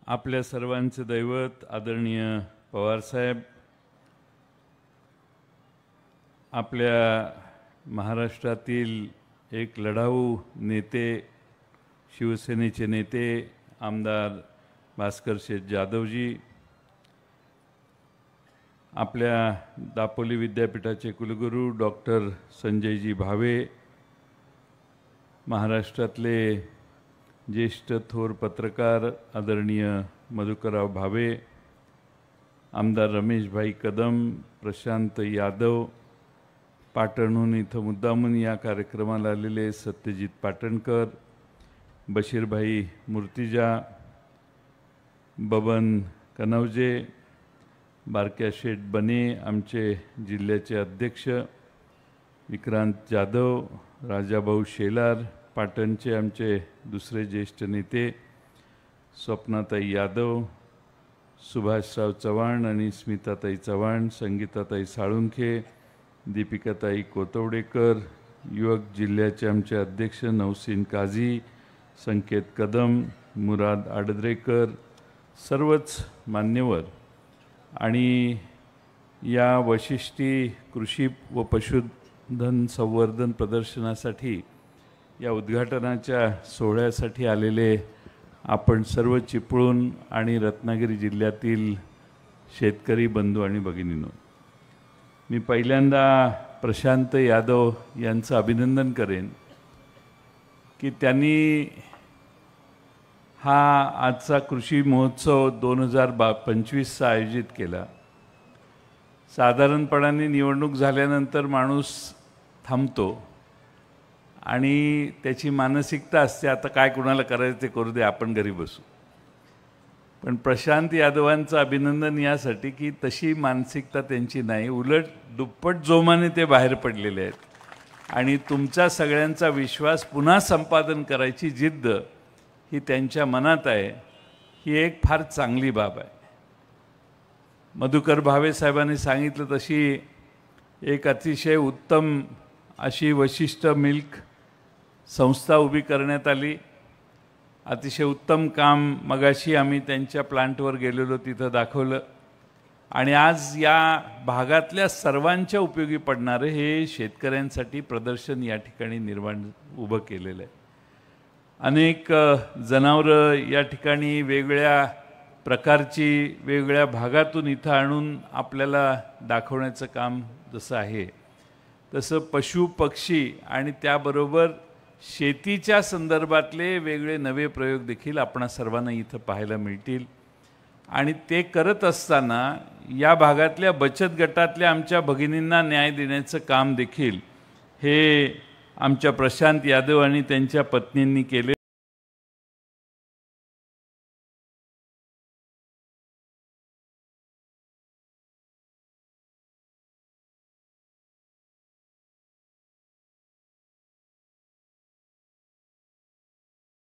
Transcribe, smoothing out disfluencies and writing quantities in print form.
आपल्या सर्वांचे दैवत आदरणीय पवारसाहेब, आपल्या महाराष्ट्रातील एक लढाऊ नेते, शिवसेनेचे नेते आमदार भास्कर शेठ जाधवजी, आपल्या दापोली विद्यापीठाचे कुलगुरू डॉक्टर संजयजी भावे, महाराष्ट्रातले ज्येष्ठ थोर पत्रकार आदरणीय मधुकरराव भावे, आमदार रमेशभाई कदम, प्रशांत यादव, पाटणहून इथं मुद्दामून या कार्यक्रमाला आलेले सत्यजित पाटणकर, बशीरभाई मूर्तिजा, बबन कनवजे, बारक्या शेठ बने, आमचे जिल्ह्याचे अध्यक्ष विक्रांत जाधव, राजाभाऊ शेलार, पाटणचे आमचे दुसरे ज्येष्ठ नेते स्वप्नाताई यादव, सुभाषराव चव्हाण आणि स्मिताताई चव्हाण, संगीताताई साळुंखे, दीपिकाताई कोतवडेकर, युवक जिल्ह्याचे आमचे अध्यक्ष नौसीन काझी, संकेत कदम, मुराद आडद्रेकर, सर्वच मान्यवर आणि या वशिष्ठी कृषी व पशुधन संवर्धन प्रदर्शनासाठी या उद्घाटनाच्या सोहळ्यासाठी आलेले आपण सर्व चिपळूण आणि रत्नागिरी जिल्ह्यातील शेतकरी बंधू आणि भगिनींनो, मी पहिल्यांदा प्रशांत यादव यांचं अभिनंदन करेन की त्यांनी हा आजचा कृषी महोत्सव 2025चा आयोजित केला। साधारणपणाने निवडणूक झाल्यानंतर माणूस थांबतो आणि त्याची मानसिकता असते, आता काय कुणाला करायचं ते करू दे, आपण घरी बसू। पण प्रशांत यादवांचं अभिनंदन यासाठी की तशी मानसिकता त्यांची नाही, उलट दुप्पट जोमाने ते बाहेर पडलेले आहेत आणि तुमचा सगळ्यांचा विश्वास पुन्हा संपादन करायची जिद्द ही त्यांच्या मनात आहे। ही एक फार चांगली बाब आहे। मधुकर भावे साहेबांनी सांगितलं तशी एक अतिशय उत्तम अशी वशिष्ठ मिल्क संस्था उभी करण्यात आली। अतिशय उत्तम काम मगाशी आम्ही त्यांच्या प्लांटवर गेलेलो, तिथं दाखवलं आणि आज या भागातल्या सर्वांच्या उपयोगी पडणारे हे शेतकऱ्यांसाठी प्रदर्शन या ठिकाणी उभं केलेलं आहे। अनेक जनावरं या ठिकाणी वेगळ्या प्रकारची वेगळ्या भागातून इथं आणून आपल्याला दाखवण्याचं काम जसं आहे तसं पशु पक्षी आणि त्याबरोबर शेतीच्या संदर्भातले वेगळे नवे प्रयोग देखील आपणा सर्वांना इथं पाहायला मिळतील आणि ते करत असताना या भागातल्या बचत गटातल्या आमच्या भगिनींना न्याय देण्याचं काम देखील हे आमच्या प्रशांत यादव आणि त्यांच्या पत्नींनी केले।